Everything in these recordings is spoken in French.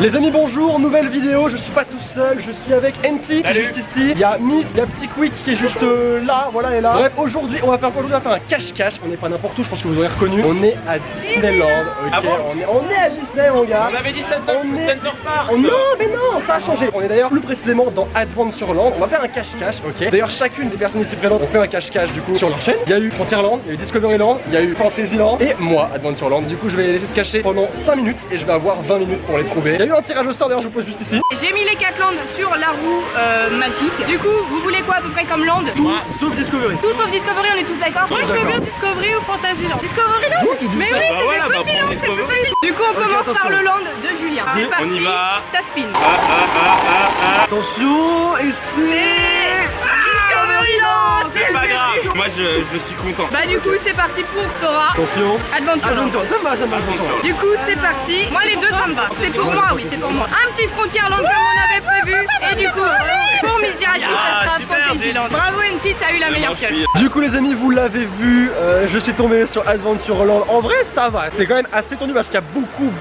Les amis bonjour, nouvelle vidéo, je suis pas tout seul, je suis avec NT qui est juste ici, il y a Miss, il y a Petit Quick qui est juste là, voilà elle est là. Bref, aujourd'hui on va faire quoi? Aujourd'hui on va faire un cache-cache, on n'est pas n'importe où, je pense que vous aurez reconnu. On est à Disneyland, ok, ah bon on est à Disney mon gars. On avait dit Center Park. Non mais non, ça a changé. On est d'ailleurs plus précisément dans Adventureland, on va faire un cache-cache, ok. D'ailleurs chacune des personnes ici présentes ont fait un cache-cache du coup sur leur chaîne. Il y a eu Frontierland, il y a eu Discoveryland, il y a eu Fantasyland et moi Adventureland. Du coup je vais les laisser se cacher pendant 5 minutes et je vais avoir 20 minutes pour les trouver. Il y a eu un tirage au sort d'ailleurs, je vous pose juste ici. J'ai mis les 4 landes sur la roue magique. Du coup, vous voulez quoi à peu près comme land? Tout sauf Discovery. Tout sauf Discovery, on est tous d'accord? Moi je veux bien Discovery ou Fantasyland. Discoveryland? Mais oui, c'est plus facile, c'est plus facile. Du coup, on commence par le land de Julien. C'est parti, on y va. ça spin. Attention, et c'est... Discoveryland! C'est pas grave, moi je suis content. Bah du coup, c'est parti pour Sora. Attention. Adventureland. Ça me va, Adventureland. Du coup, c'est parti. Moi, les deux, ça me va. C'est pour moi, oui, c'est pour moi. Un petit Frontierland comme on avait prévu. Et du coup, pour Miss Jirachi, ça sera super, Fantasyland. Bravo, NT, t'as eu la meilleure pioche. Du coup les amis, vous l'avez vu, je suis tombé sur Adventureland. En vrai ça va, c'est quand même assez tendu parce qu'il y a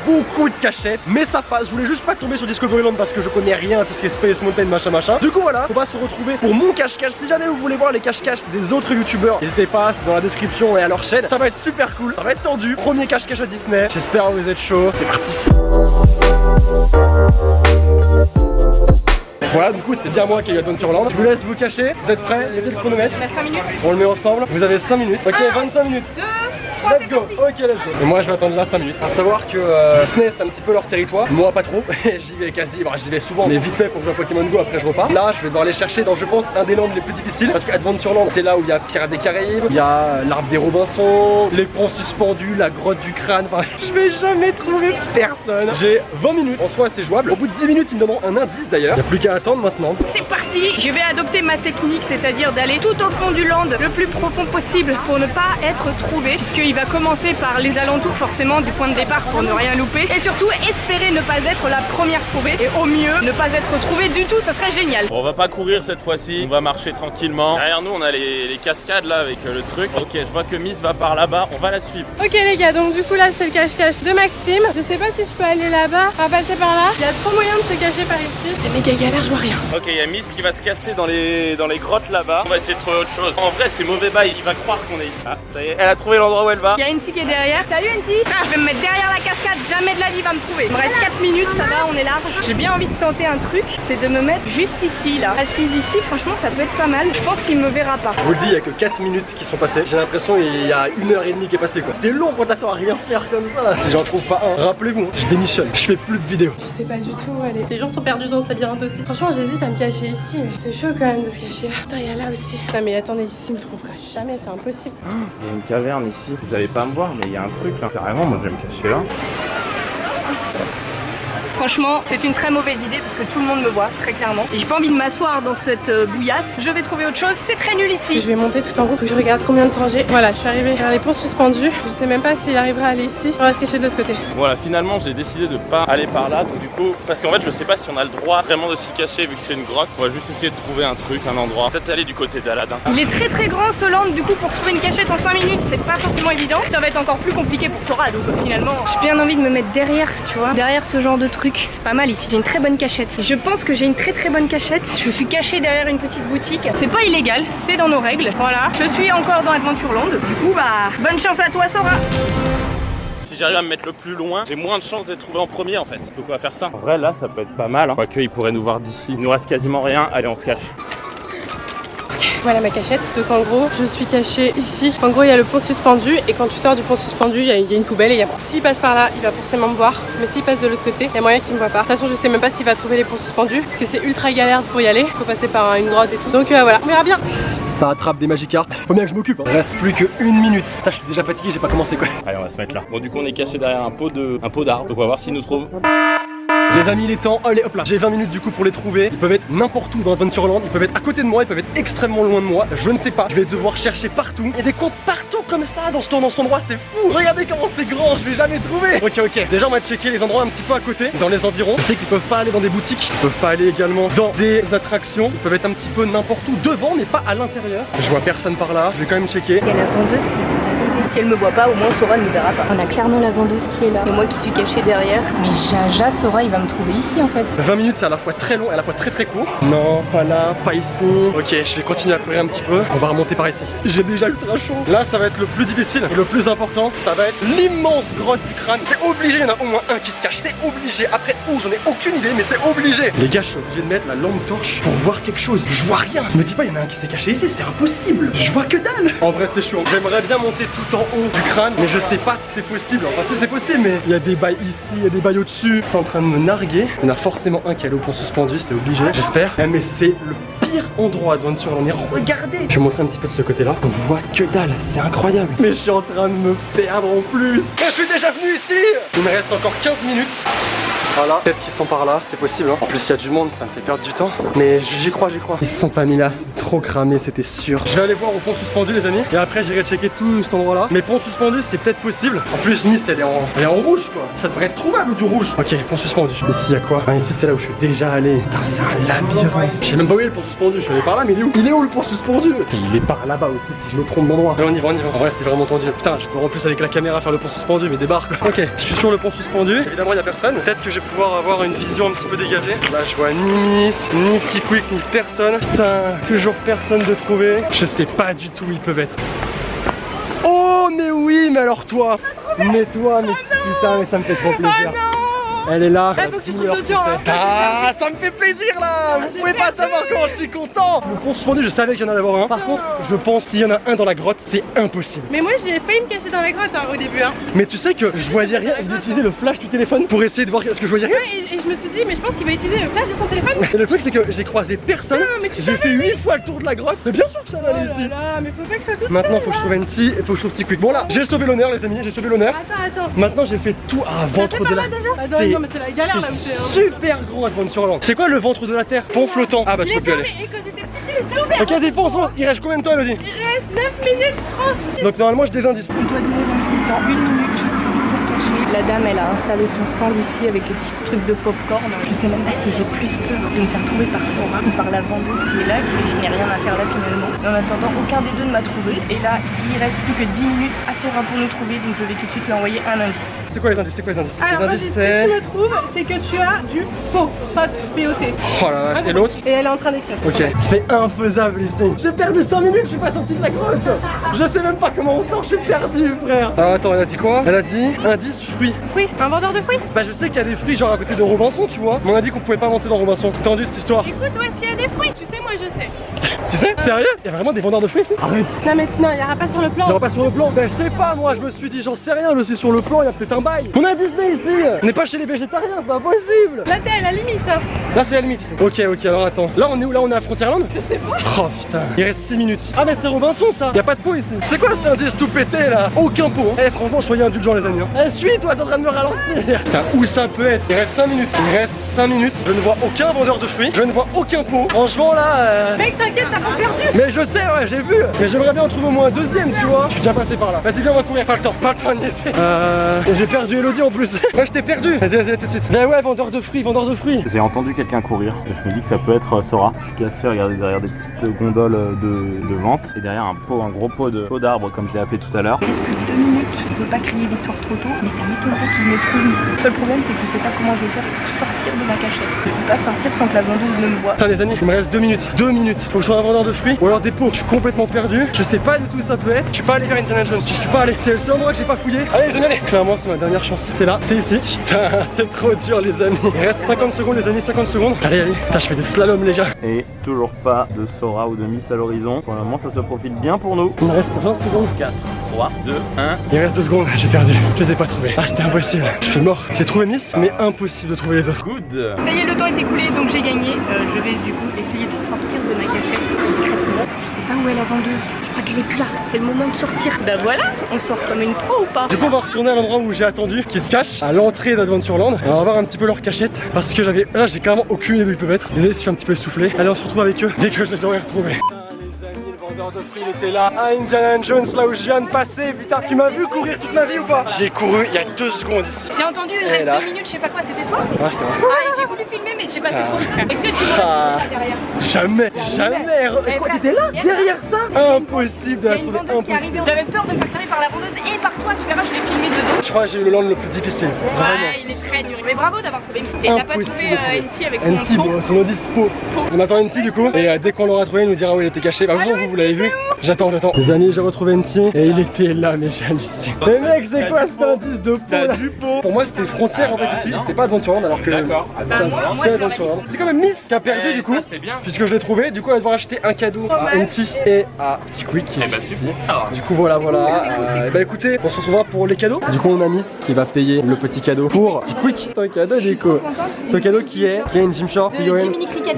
beaucoup de cachettes. Mais ça passe, je voulais juste pas tomber sur Discoveryland parce que je connais rien à tout ce qui est Space Mountain machin. Du coup voilà, on va se retrouver pour mon cache-cache. Si jamais vous voulez voir les cache-cache des autres youtubeurs, n'hésitez pas, c'est dans la description et à leur chaîne. Ça va être super cool, ça va être tendu. Premier cache-cache à Disney, j'espère que vous êtes chaud. C'est parti. Voilà, du coup c'est bien moi qui ai eu Adventureland. Je vous laisse vous cacher, vous êtes prêts? Il y a le chronomètre. On a 5 minutes. On le met ensemble, vous avez 5 minutes. Ok, 25 minutes. 2, 3, Let's go, ok let's go. Et moi je vais attendre là 5 minutes. À savoir que Disney c'est un petit peu leur territoire. Moi pas trop, j'y vais quasi, bon, j'y vais souvent, mais vite fait pour jouer à Pokémon Go, après je repars. Là je vais devoir aller chercher dans je pense un des lands les plus difficiles. Parce que Adventureland c'est là où il y a Pirates des Caraïbes, il y a l'arbre des Robinson, les ponts suspendus, la grotte du crâne, enfin je vais jamais trouver personne. J'ai 20 minutes, en soi c'est jouable. Au bout de 10 minutes ils me donneront un indice d'ailleurs. Il n'y a plus qu'à attendre maintenant. C'est parti. Je vais adopter ma technique, c'est-à-dire d'aller tout au fond du land, le plus profond possible pour ne pas être trouvé. Puisqu'il va commencer par les alentours forcément du point de départ pour ne rien louper. Et surtout espérer ne pas être la première trouvée. Et au mieux ne pas être trouvé du tout, ça serait génial. Bon, on va pas courir cette fois-ci, on va marcher tranquillement. Derrière nous on a les cascades là avec le truc. Ok, je vois que Miss va par là-bas, on va la suivre. Ok les gars, donc du coup là c'est le cache-cache de Maxime. Je sais pas si je peux aller là-bas, on va passer par là. Il y a trop moyen de se cacher par ici. C'est méga galère, je vois rien. Ok, il y a Miss qui va se casser dans les grottes là-bas. On va essayer de trouver autre chose. En vrai c'est mauvais bail, il va croire qu'on est ici. Ah, ça y est, elle a trouvé l'endroit où elle va. Il y a NT qui est derrière. Salut NT. Ah, je vais me mettre derrière la cascade, jamais de la vie va me trouver. Il me reste 4 minutes, ça va, on est large. J'ai bien envie de tenter un truc, c'est de me mettre juste ici là. Assise ici, franchement ça peut être pas mal. Je pense qu'il me verra pas. Je vous le dis, il y a que 4 minutes qui sont passées. J'ai l'impression qu'il y a 1h30 qui est passée quoi. C'est long quand t'attends à rien faire comme ça. Si j'en trouve pas un, rappelez-vous, hein, je démissionne, je fais plus de vidéos. Je sais pas du tout où aller. Les gens sont perdus dans ce labyrinthe aussi. Franchement j'hésite à me cacher ici, mais c'est chaud quand même de se cacher là. Attends, il y a là aussi. Non mais attendez, ici il me trouvera jamais, c'est impossible. Il y a une caverne ici. Vous allez pas me voir, mais il y a un truc là. Carrément, moi je vais me cacher là. Franchement, c'est une très mauvaise idée parce que tout le monde me voit, très clairement. Et j'ai pas envie de m'asseoir dans cette bouillasse. Je vais trouver autre chose, c'est très nul ici. Je vais monter tout en haut, faut que je regarde combien de temps j'ai. Voilà, je suis arrivée vers les ponts suspendus. Je sais même pas s'il arrivera à aller ici. On va se cacher de l'autre côté. Voilà, finalement j'ai décidé de pas aller par là. Donc du coup, parce qu'en fait je sais pas si on a le droit vraiment de s'y cacher vu que c'est une grotte. On va juste essayer de trouver un truc, un endroit. Peut-être aller du côté d'Aladin. Il est très grand ce land, du coup pour trouver une cachette en 5 minutes c'est pas forcément évident. Ça va être encore plus compliqué pour Sora, donc finalement j'ai bien envie de me mettre derrière, tu vois. Derrière ce genre de truc, c'est pas mal ici. J'ai une très bonne cachette. Je pense que j'ai une très bonne cachette. Je suis cachée derrière une petite boutique. C'est pas illégal, c'est dans nos règles. Voilà. Je suis encore dans Adventureland. Du coup, bah, bonne chance à toi, Sora. Si j'arrive à me mettre le plus loin, j'ai moins de chances d'être trouvé en premier en fait. Donc on va faire ça. En vrai là ça peut être pas mal. Hein. Quoique ils pourraient nous voir d'ici. Il nous reste quasiment rien. Allez on se cache. Voilà ma cachette. Donc en gros, je suis cachée ici. En gros, il y a le pont suspendu et quand tu sors du pont suspendu, il y a une poubelle et il y a... S'il passe par là, il va forcément me voir. Mais s'il passe de l'autre côté, il y a moyen qu'il me voit pas. De toute façon, je sais même pas s'il va trouver les ponts suspendus parce que c'est ultra galère pour y aller. Faut passer par une grotte et tout. Donc voilà, on verra bien. Ça attrape des Magikarp. Faut bien que je m'occupe. Hein. Il reste plus que 1 minute. Putain, je suis déjà fatigué, j'ai pas commencé quoi. Allez on va se mettre là. Bon du coup on est caché derrière un pot d'arbre. Donc on va voir s'il nous trouve. Les amis, il est temps. Allez, hop là. J'ai 20 minutes du coup pour les trouver. Ils peuvent être n'importe où dans Adventureland. Ils peuvent être à côté de moi. Ils peuvent être extrêmement loin de moi. Je ne sais pas. Je vais devoir chercher partout. Il y a des comptes partout comme ça dans cet endroit. C'est fou. Regardez comment c'est grand. Je vais jamais trouver. Ok. Déjà, on va checker les endroits un petit peu à côté, dans les environs. Je sais qu'ils peuvent pas aller dans des boutiques. Ils peuvent pas aller également dans des attractions. Ils peuvent être un petit peu n'importe où devant, mais pas à l'intérieur. Je vois personne par là. Je vais quand même checker. Il y a la vendeuse qui vient d'arriver. Si elle me voit pas, au moins Sora ne me verra pas. On a clairement la vendeuse qui est là et moi qui suis cachée derrière. Mais Jaja, Sora, il va me trouver ici en fait. 20 minutes, c'est à la fois très long et à la fois très très court. Non, pas là, pas ici. Ok, je vais continuer à courir un petit peu. On va remonter par ici. J'ai déjà ultra chaud. Là, ça va être le plus difficile et le plus important. Ça va être l'immense grotte du crâne. C'est obligé, il y en a au moins un qui se cache. C'est obligé. Après, où j'en ai aucune idée, mais c'est obligé. Les gars, je suis obligé de mettre la lampe torche pour voir quelque chose. Je vois rien. Me dis pas, il y en a un qui s'est caché ici. C'est impossible. Je vois que dalle. En vrai, c'est chaud. J'aimerais bien monter tout en haut du crâne, mais je sais pas si c'est possible. Enfin, si c'est possible, mais il y a des bails ici, il y a des bails au-dessus. C'est en train de me narguer. Il y en a forcément un qui est allé au pont suspendu, c'est obligé. J'espère. Mais c'est le pire endroit d'Adventureland. Mais regardez. Je vais montrer un petit peu de ce côté-là. On voit que dalle. C'est incroyable. Mais je suis en train de me perdre en plus. Et je suis déjà venu ici. Il me reste encore 15 minutes. Voilà, peut-être qu'ils sont par là, c'est possible hein. En plus il y a du monde, ça me fait perdre du temps. Mais j'y crois, j'y crois. Ils se sont pas mis là, c'est trop cramé, c'était sûr. Je vais aller voir au pont suspendu les amis. Et après j'irai checker tout cet endroit là. Mais pont suspendu c'est peut-être possible. En plus Nice elle est en rouge quoi. Ça devrait être trouvable du rouge. Ok, pont suspendu. Ici il y a quoi? Ici c'est là où je suis déjà allé. Putain c'est un labyrinthe. Je sais même pas où est le pont suspendu, je suis allé par là mais il est où? Il est où le pont suspendu? Il est par là-bas aussi si je me trompe d'endroit. On y va, on y va. En vrai c'est vraiment tendu. Putain je peux en plus avec la caméra faire le pont suspendu mais débarque quoi. Ok, je suis sur le pont suspendu. Évidemment il y a personne. Peut-être que je vais pouvoir avoir une vision un petit peu dégagée. Là je vois ni Miss, ni Petit Quick, ni personne. Putain, toujours personne de trouver. Je sais pas du tout où ils peuvent être. Oh mais oui, mais alors toi. Mais toi, mais putain, mais ça me fait trop plaisir. Elle est là. Faut que tu trouves d'autres gens, hein. Ah, ça me fait plaisir là. Vous pouvez pas savoir comment je suis content. Le pont suspendu, je savais qu'il y en allait avoir un. Par contre, je pense qu'il y en a un dans la grotte, c'est impossible. Mais moi j'ai failli me cacher dans la grotte hein, au début hein. Mais tu sais que je voyais rien. J'ai utilisé le flash du téléphone pour essayer de voir ce que je voyais rien. Ouais, et je me suis dit mais je pense qu'il va utiliser le flash de son téléphone. Et le truc c'est que j'ai croisé personne. J'ai fait 8 fois le tour de la grotte. C'est bien sûr que ça va aller ici. Là, mais faut pas que ça coûte. Maintenant faut que je trouve NT et faut que je trouve Petit Quick. Bon là, j'ai sauvé l'honneur les amis, j'ai sauvé l'honneur. Attends. Maintenant j'ai fait tout à ventre de la terre. Attends, non mais c'est la galère là où c'est hein. Super grand Adventureland. C'est quoi le ventre de la terre? Pont flottant. Ah bah tu peux plus aller. Et quand j'étais petite il était ouvert. Ok vas-y fonce. Il reste combien de temps Elodie? Il reste 9 minutes 36. Donc normalement j'ai des indices. On doit donner l'indice dans 1 minute. Je suis toujours cachée. La dame, elle a installé son stand ici avec les petits trucs de popcorn. Je sais même pas si j'ai plus peur de me faire trouver par Sora ou par la vendeuse qui est là, je n'ai rien à faire là finalement. Mais en attendant, aucun des deux ne m'a trouvé. Et là, il reste plus que 10 minutes à Sora pour nous trouver, donc je vais tout de suite lui envoyer un indice. C'est quoi les indices? C'est quoi les indices? Alors les indices si tu me trouves, c'est que tu as du pot, P-O-T. Oh la vache. Et l'autre? Et elle est en train d'écrire. Ok, c'est infaisable ici. J'ai perdu 5 minutes, je suis pas sorti de la grotte. Je sais même pas comment on sort, je suis perdu frère. Ah, attends, elle a dit quoi? Elle a dit indice fruits. Oui, un vendeur de fruits. Bah je sais qu'il y a des fruits genre à côté de Robinson tu vois. Mais on a dit qu'on pouvait pas monter dans Robinson. C'est tendu cette histoire. Écoute, ouais, s'il y a des fruits, tu sais, moi je sais. Tu sais? Sérieux? Il y a vraiment des vendeurs de fruits ici? Arrête. Non mais non, il y aura pas sur le plan. Il y aura pas sur le plan? Ben je sais pas moi, je me suis dit j'en sais rien, je suis sur le plan, il y a peut-être un bail. On a Disney ici. On n'est pas chez les végétariens, c'est pas possible. Là t'es à la limite hein. Là c'est la limite ici. Ok alors attends. Là on est où? Là on est à Frontierland? Je sais pas. Oh putain. Il reste 6 minutes. Ah mais c'est Robinson ça. Y a pas de pot ici. C'est quoi cet indice tout pété là? Aucun pot. Eh franchement soyez indulgents les amis hein. Eh suis-toi, t'es en train de me ralentir. Putain où ça peut être? Il reste 5 minutes. Il reste 5 minutes. Je ne vois aucun vendeur de fruits. Je ne vois aucun pot. Franchement là Mec t'inquiète, t'as pas perdu. Mais je sais ouais j'ai vu. Mais j'aimerais bien en trouver au moins un deuxième tu vois. Je suis déjà passé par là. Vas-y viens on va courir. Pas le temps de niaiser. J'ai perdu Elodie en plus. Moi je t'ai perdu. Vas-y tout de suite. Mais ouais vendeur de fruits. J'ai entendu quelqu'un courir et je me dis que ça peut être Sora. Je suis cassé, regardez derrière des petites gondoles de vente et derrière un gros pot d'arbres comme je l'ai appelé tout à l'heure. Il reste plus de 2 minutes. Je veux pas crier victoire trop tôt, mais ça m'étonnerait qu'il me trouve ici. Le seul problème, c'est que je sais pas comment je vais faire pour sortir de ma cachette. Je peux pas sortir sans que la vendeuse ne me voie. Putain les amis, il me reste 2 minutes. 2 minutes. Faut que je sois un vendeur de fruits ou alors des pots. Je suis complètement perdu. Je sais pas du tout où ça peut être. Je suis pas allé vers Indiana Jones. Je suis pas allé. C'est le seul endroit que j'ai pas fouillé. Allez les amis, allez. Clairement, c'est ma dernière chance. C'est là, c'est ici. Putain, c'est trop dur les amis. Il reste 50 secondes les amis, 50 secondes. Allez. Putain, je fais des slaloms les gars. Et toujours pas de Sora ou de Miss à l'horizon. Pour le moment, ça se profile bien pour nous. Il me reste 20 secondes. 4, 3, 2, 1. Il reste 2 secondes. J'ai perdu. Je les ai pas trouvés. Ah, c'était impossible. Je suis mort. J'ai trouvé Miss, mais impossible de trouver les autres. Good. Ça y est, le temps est écoulé, donc j'ai gagné. Je vais du coup essayer de sortir de ma cachette discrètement. Je sais pas où est la vendeuse. Je crois qu'elle est plus là. C'est le moment de sortir. Bah voilà, on sort comme une pro ou pas? Du coup, on va retourner à l'endroit où j'ai attendu, qui se cache à l'entrée d'Adventureland. On va voir un petit peu leur cachette parce que là, j'ai carrément aucune idée d'où ils peuvent être. Désolé si je suis un petit peu essoufflé. Allez, on se retrouve avec eux dès que je les aurai retrouvés. Vendeur de fruits, il était là. Ah, Indiana Jones, là où je viens de passer. Putain, tu m'as vu courir toute ma vie ou pas? J'ai couru il y a 2 secondes ici. J'ai entendu, il reste 2 minutes, je sais pas quoi, c'était toi? Ah, je t'ai Ah, et j'ai voulu filmer, mais mais je suis passé trop vite. Est-ce que tu vois Ah. derrière? Jamais. Quoi, t'étais là? Derrière ça? Impossible de Il y la a une trouver, vendeuse qui est arrivée. impossible. J'avais peur de me faire cramer par la vendeuse et par toi, tu verras, je l'ai filmé dedans. Je crois que j'ai eu le land le plus difficile. Vraiment. Ouais, il est très dur. Mais bravo d'avoir trouvé Miss. Et t'as pas trouvé NT avec son NT, nom. bon, son nom dispo. On attend NT du coup. Et dès qu'on l'aura trouvé, il nous dira où il était caché. Bah, vous l'avez vu. J'attends. Les amis, j'ai retrouvé NT et il était là, mais j'ai halluciné. Mais mec, c'est quoi cet indice de peau là? Pour moi, c'était frontière en fait ici. C'était pas Adventureland alors que. D'accord. C'est Adventureland. C'est quand même Miss qui a perdu du coup. C'est bien. Puisque je l'ai trouvé, du coup, elle va devoir acheter un cadeau à NT et à Petit Quick qui est juste ici. Du coup, voilà. Bah écoutez, on se retrouvera pour les cadeaux. Du coup, on a Miss qui va payer le petit cadeau pour Petit Quick. Ton cadeau, du coup. Ton cadeau qui est une Gymshark figurine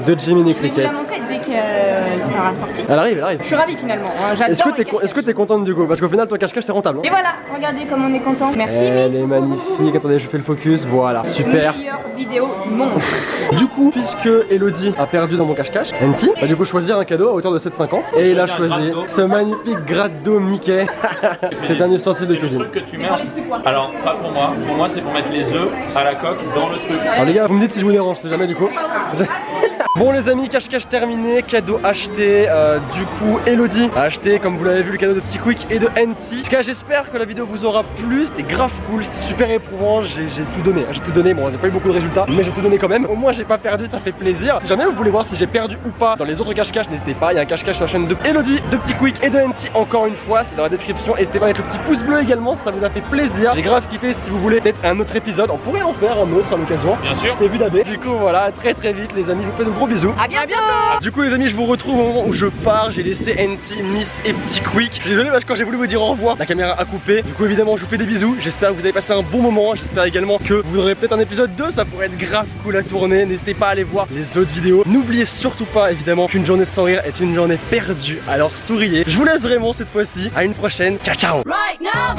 de Jiminy Je vais vous Cricket. la montrer dès qu'elle sera sortie. Elle arrive. Je suis ravie finalement. J'adore Est-ce les que t'es contente du coup? Parce qu'au final, ton cache-cache c'est rentable. Et voilà, regardez comme on est content. Merci Elle Miss. est magnifique. Attendez, je fais le focus. Voilà, super. Meilleure vidéo du monde. Du coup, puisque Elodie a perdu dans mon cache-cache, NT va du coup choisir un cadeau à hauteur de 7,50 et il a choisi ce magnifique gratte d'eau Mickey. C'est un ustensile de C'est le cuisine. truc que tu mets. Alors, pas pour moi. Pour moi, c'est pour mettre les œufs à la coque dans le truc. Alors les gars, vous me dites si je vous dérange, c'est jamais du coup. Bon les amis, cache-cache terminé, cadeau acheté. Du coup, Elodie a acheté, comme vous l'avez vu, le cadeau de Petit Quick et de NT. En tout cas, j'espère que la vidéo vous aura plu. C'était grave cool, c'était super éprouvant. J'ai tout donné. Bon, j'ai pas eu beaucoup de résultats, mais j'ai tout donné quand même. Au moins, j'ai pas perdu, ça fait plaisir. Si jamais vous voulez voir si j'ai perdu ou pas dans les autres cache-cache, n'hésitez pas. Il y a un cache-cache sur la chaîne de Elodie, de Petit Quick et de NT. Encore une fois, c'est dans la description. N'hésitez pas à mettre le petit pouce bleu également, ça vous a fait plaisir. J'ai grave kiffé. Si vous voulez peut-être un autre épisode, on pourrait en faire un autre à l'occasion. Bien sûr. T'es vu d'abé. Du coup, voilà, très vite, les amis. Je vous fais de gros bisous. À bientôt. Du coup les amis, je vous retrouve au moment où je pars. J'ai laissé NT, Miss et Petit Quick. Je suis désolé parce que quand j'ai voulu vous dire au revoir, la caméra a coupé. Du coup évidemment je vous fais des bisous. J'espère que vous avez passé un bon moment. J'espère également que vous aurez peut-être un épisode 2. Ça pourrait être grave cool à tourner. N'hésitez pas à aller voir les autres vidéos. N'oubliez surtout pas évidemment qu'une journée sans rire est une journée perdue. Alors souriez. Je vous laisse vraiment cette fois-ci. À une prochaine. Ciao ciao. Right now,